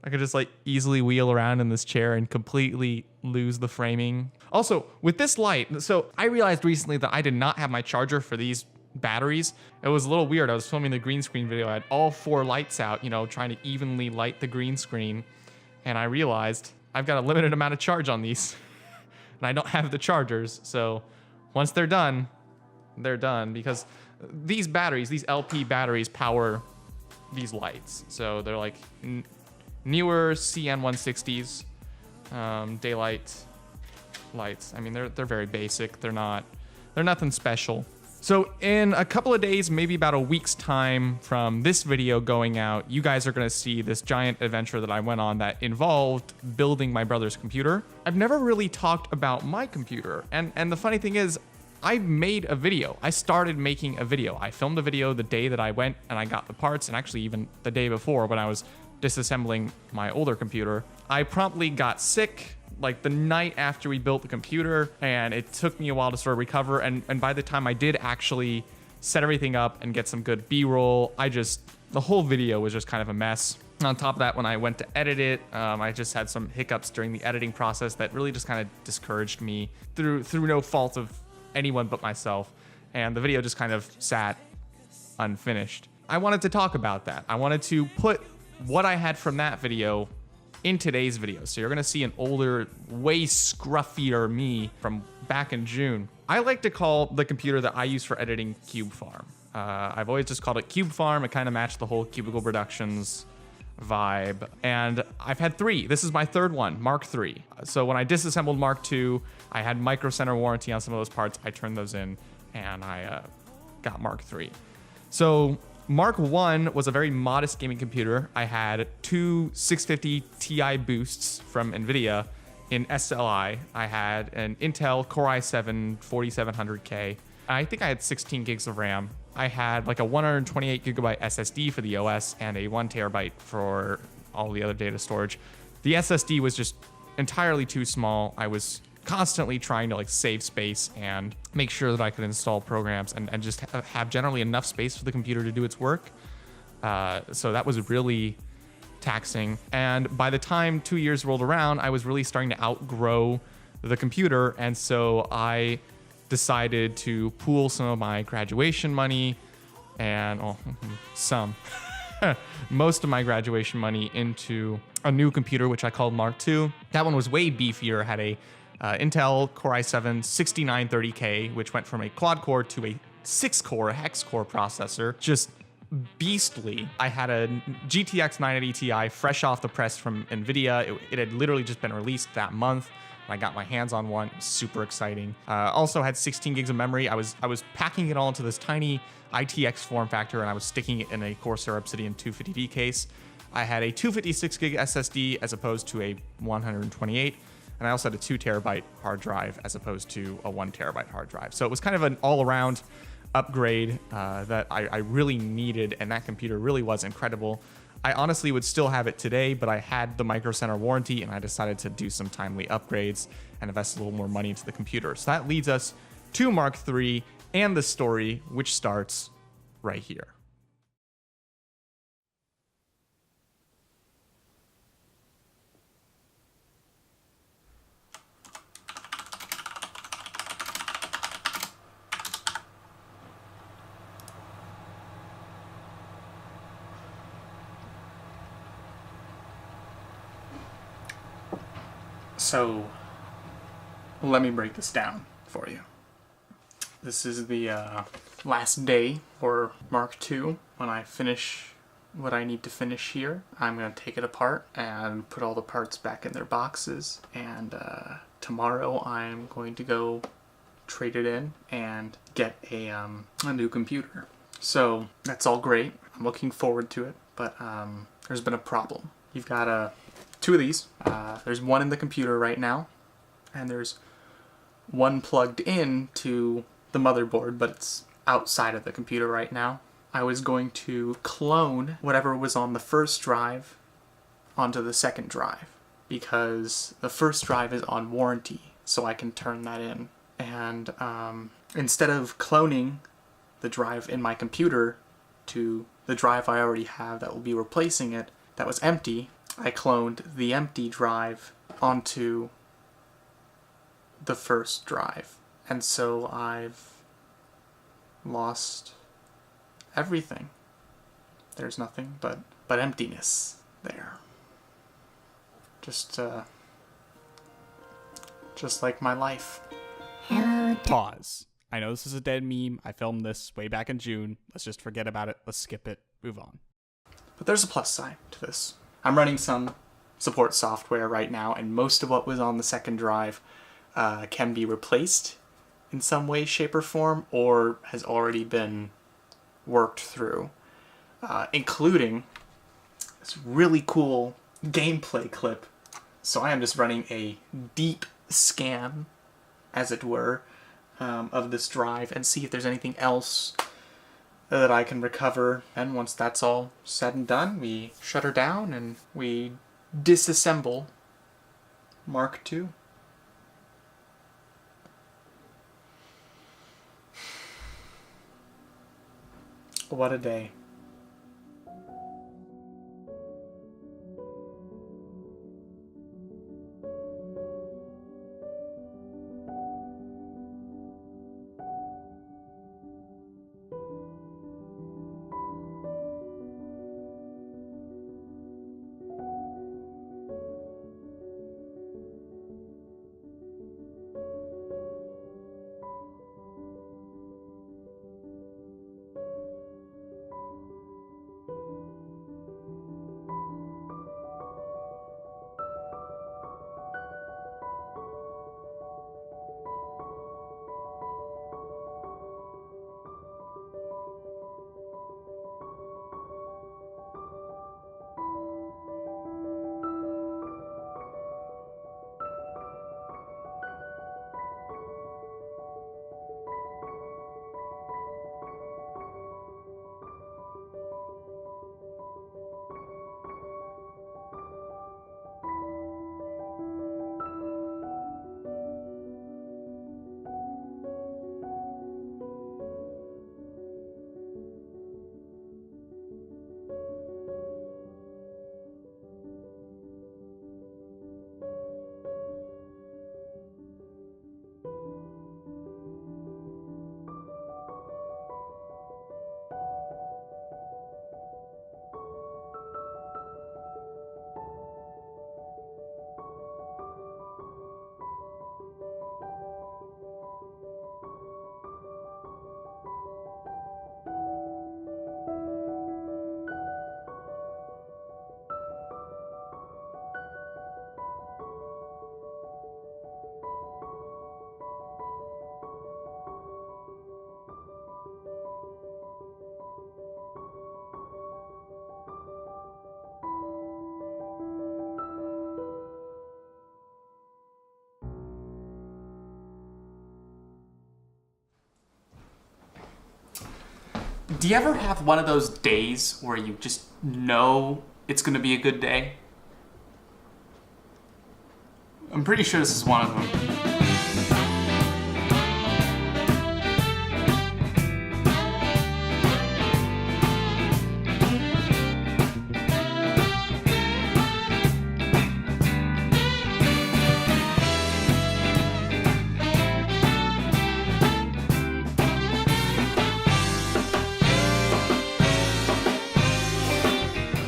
I could just like easily wheel around in this chair and completely lose the framing. Also, with this light, so I realized recently that I did not have my charger for these batteries. It was a little weird. I was filming the green screen video. I had all 4 lights out, you know, trying to evenly light the green screen. And I realized I've got a limited amount of charge on these. And I don't have the chargers. So once they're done because these batteries, these LP batteries power these lights. So they're like newer CN160s, daylight lights. I mean, they're very basic. They're nothing special. So in a couple of days, maybe about a week's time from this video going out, you guys are going to see this giant adventure that I went on that involved building my brother's computer. I've never really talked about my computer. And the funny thing is, I made a video. I started making a video. I filmed a video the day that I went and I got the parts, and actually even the day before when I was disassembling my older computer. I promptly got sick like the night after we built the computer, and it took me a while to sort of recover. And by the time I did actually set everything up and get some good B-roll, the whole video was just kind of a mess. On top of that, when I went to edit it, I just had some hiccups during the editing process that really just kind of discouraged me through no fault of anyone but myself. And the video just kind of sat unfinished. I wanted to talk about that. I wanted to put what I had from that video in today's video. So you're gonna see an older, way scruffier me from back in June. I like to call the computer that I use for editing CubeFarm. I've always just called it CubeFarm. It kind of matched the whole Cubicle Productions vibe. And I've had 3. This is my 3rd one, Mark III. So when I disassembled Mark II, I had Micro Center warranty on some of those parts. I turned those in and I got Mark III. So Mark I was a very modest gaming computer. I had 2 650 Ti boosts from NVIDIA in SLI. I had an Intel Core i7 4700K. I think I had 16 gigs of RAM. I had like a 128 gigabyte SSD for the OS and a 1 terabyte for all the other data storage. The SSD was just entirely too small. I was constantly trying to like save space and make sure that I could install programs and just have generally enough space for the computer to do its work. So that was really taxing. And by the time 2 years rolled around, I was really starting to outgrow the computer. And so I decided to pool some of my graduation money and most of my graduation money into a new computer, which I called Mark II. That one was way beefier, had a Intel Core i7 6930K, which went from a quad core to a 6-core hex core processor. Just beastly. I had a GTX 980 Ti fresh off the press from NVIDIA. It had literally just been released that month. I got my hands on one. Super exciting. Also had 16 gigs of memory. I was packing it all into this tiny ITX form factor, and I was sticking it in a Corsair Obsidian 250D case. I had a 256 gig SSD as opposed to a 128. And I also had a 2 terabyte hard drive as opposed to a 1 terabyte hard drive. So it was kind of an all-around upgrade that I really needed, and that computer really was incredible. I honestly would still have it today, but I had the Micro Center warranty, and I decided to do some timely upgrades and invest a little more money into the computer. So that leads us to Mark III and the story, which starts right here. So let me break this down for you. This is the last day for Mark II. When I finish what I need to finish here, I'm going to take it apart and put all the parts back in their boxes. And tomorrow I'm going to go trade it in and get a new computer. So that's all great. I'm looking forward to it, but there's been a problem. You've got 2 of these. There's one in the computer right now, and there's one plugged in to the motherboard, but it's outside of the computer right now. I was going to clone whatever was on the first drive onto the second drive, because the first drive is on warranty, so I can turn that in. And instead of cloning the drive in my computer to the drive I already have that will be replacing it, that was empty, I cloned the empty drive onto the first drive. And so I've lost everything. There's nothing but emptiness there. Just like my life. Hello. Pause. I know this is a dead meme. I filmed this way back in June. Let's just forget about it. Let's skip it. Move on. But there's a plus side to this. I'm running some support software right now, and most of what was on the second drive can be replaced in some way, shape, or form, or has already been worked through, including this really cool gameplay clip. So I am just running a deep scan, as it were, of this drive and see if there's anything else that I can recover. And once that's all said and done, we shut her down and we disassemble Mark II. What a day. Do you ever have one of those days where you just know it's going to be a good day? I'm pretty sure this is one of them.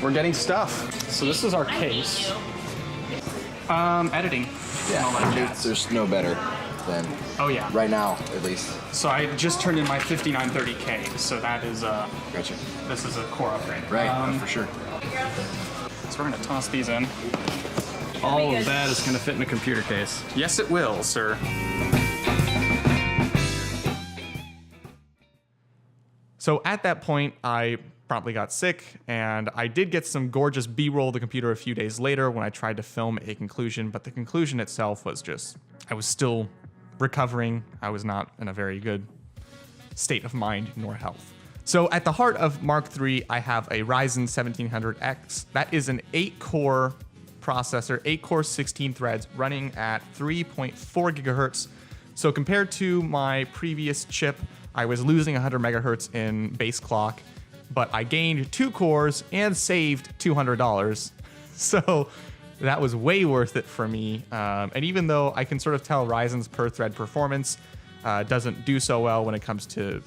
We're getting stuff. So this is our case. Editing. Yeah, and all that jazz. there's no better than Oh yeah. right now, at least. So I just turned in my 5930K. So that is Gotcha. this is a core upgrade. Right, for sure. So we're gonna toss these in. All of that is going to fit in a computer case. Yes, it will, sir. So at that point, I promptly got sick, and I did get some gorgeous B-roll of the computer a few days later when I tried to film a conclusion, but the conclusion itself was just, I was still recovering. I was not in a very good state of mind nor health. So at the heart of Mark III, I have a Ryzen 1700X. That is an 8-core processor, 8-core 16 threads running at 3.4 gigahertz. So compared to my previous chip, I was losing 100 megahertz in base clock, but I gained 2 cores and saved $200. So that was way worth it for me. And even though I can sort of tell Ryzen's per thread performance doesn't do so well when it comes to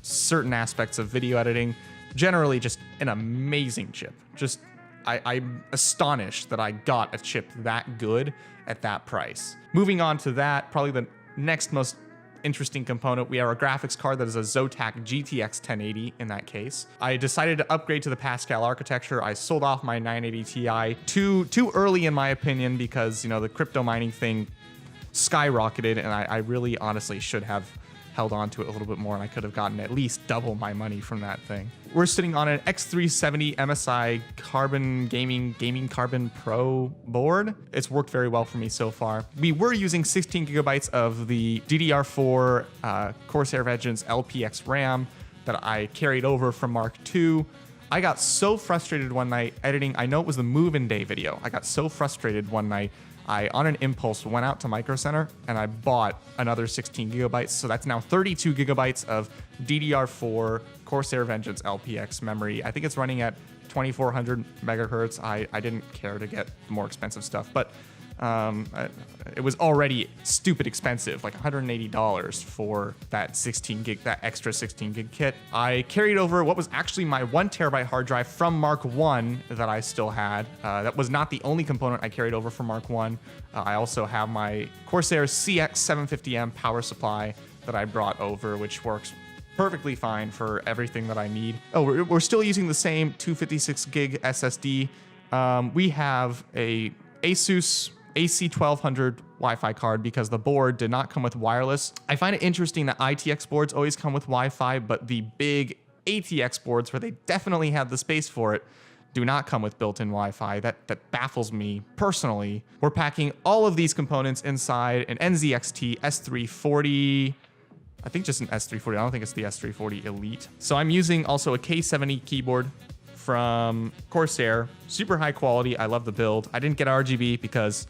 certain aspects of video editing, generally just an amazing chip. Just I'm astonished that I got a chip that good at that price. Moving on to that, probably the next most interesting component, we have a graphics card that is a Zotac GTX 1080 in that case. I decided to upgrade to the Pascal architecture. I sold off my 980 Ti too early in my opinion because, you know, the crypto mining thing skyrocketed and I really honestly should have held on to it a little bit more and I could have gotten at least double my money from that thing. We're sitting on an X370 MSI Carbon Gaming Carbon Pro board. It's worked very well for me so far. We were using 16 gigabytes of the DDR4 Corsair Vengeance LPX RAM that I carried over from Mark II. I got so frustrated one night editing, I know it was the move-in day video. I got so frustrated one night, I, on an impulse, went out to Micro Center and I bought another 16 gigabytes. So that's now 32 gigabytes of DDR4 Corsair Vengeance LPX memory. I think it's running at 2400 megahertz. I didn't care to get more expensive stuff, but it was already stupid expensive, like $180 for that 16 gig, that extra 16 gig kit. I carried over what was actually my 1 terabyte hard drive from Mark I that I still had. That was not the only component I carried over from Mark I. I also have my Corsair CX750M power supply that I brought over, which works perfectly fine for everything that I need. Oh, we're still using the same 256 gig SSD. We have a Asus AC1200 Wi-Fi card because the board did not come with wireless. I find it interesting that ITX boards always come with Wi-Fi, but the big ATX boards where they definitely have the space for it do not come with built-in Wi-Fi. That baffles me personally. We're packing all of these components inside an NZXT S340, I think just an S340. I don't think it's the S340 Elite. So I'm using also a K70 keyboard from Corsair, super high quality. I love the build. I didn't get RGB because,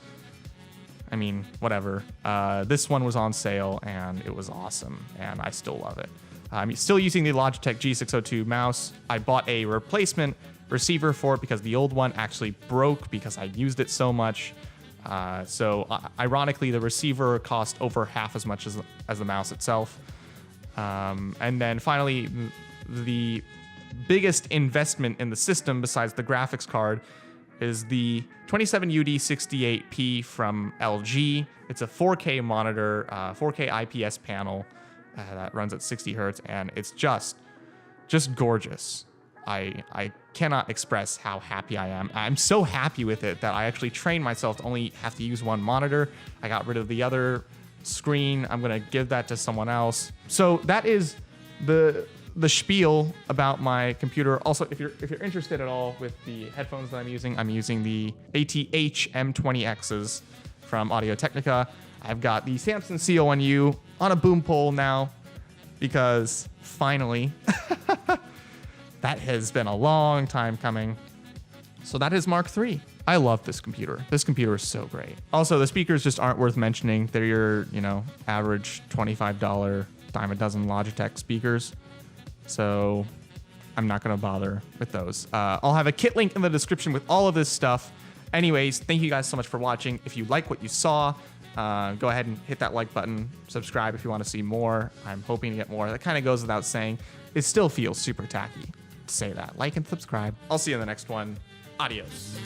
I mean, whatever. This one was on sale and it was awesome and I still love it. I'm still using the Logitech G602 mouse. I bought a replacement receiver for it because the old one actually broke because I used it so much. So ironically, the receiver cost over half as much as the mouse itself. And then finally, the biggest investment in the system besides the graphics card is the 27UD68P from LG. It's a 4K monitor, 4K IPS panel that runs at 60 hertz, and it's just gorgeous. I cannot express how happy I am. I'm so happy with it that I actually trained myself to only have to use one monitor. I got rid of the other screen. I'm gonna give that to someone else. So that is the spiel about my computer. Also, if you're interested at all with the headphones that I'm using the ATH M20Xs from Audio-Technica. I've got the Samson CO1U on a boom pole now because finally, that has been a long time coming. So that is Mark III. I love this computer. This computer is so great. Also, the speakers just aren't worth mentioning. They're your, average $25 dime a dozen Logitech speakers. So I'm not going to bother with those. I'll have a kit link in the description with all of this stuff. Anyways, thank you guys so much for watching. If you like what you saw, go ahead and hit that like button. Subscribe if you want to see more. I'm hoping to get more. That kind of goes without saying. It still feels super tacky to say that. Like and subscribe. I'll see you in the next one. Adios.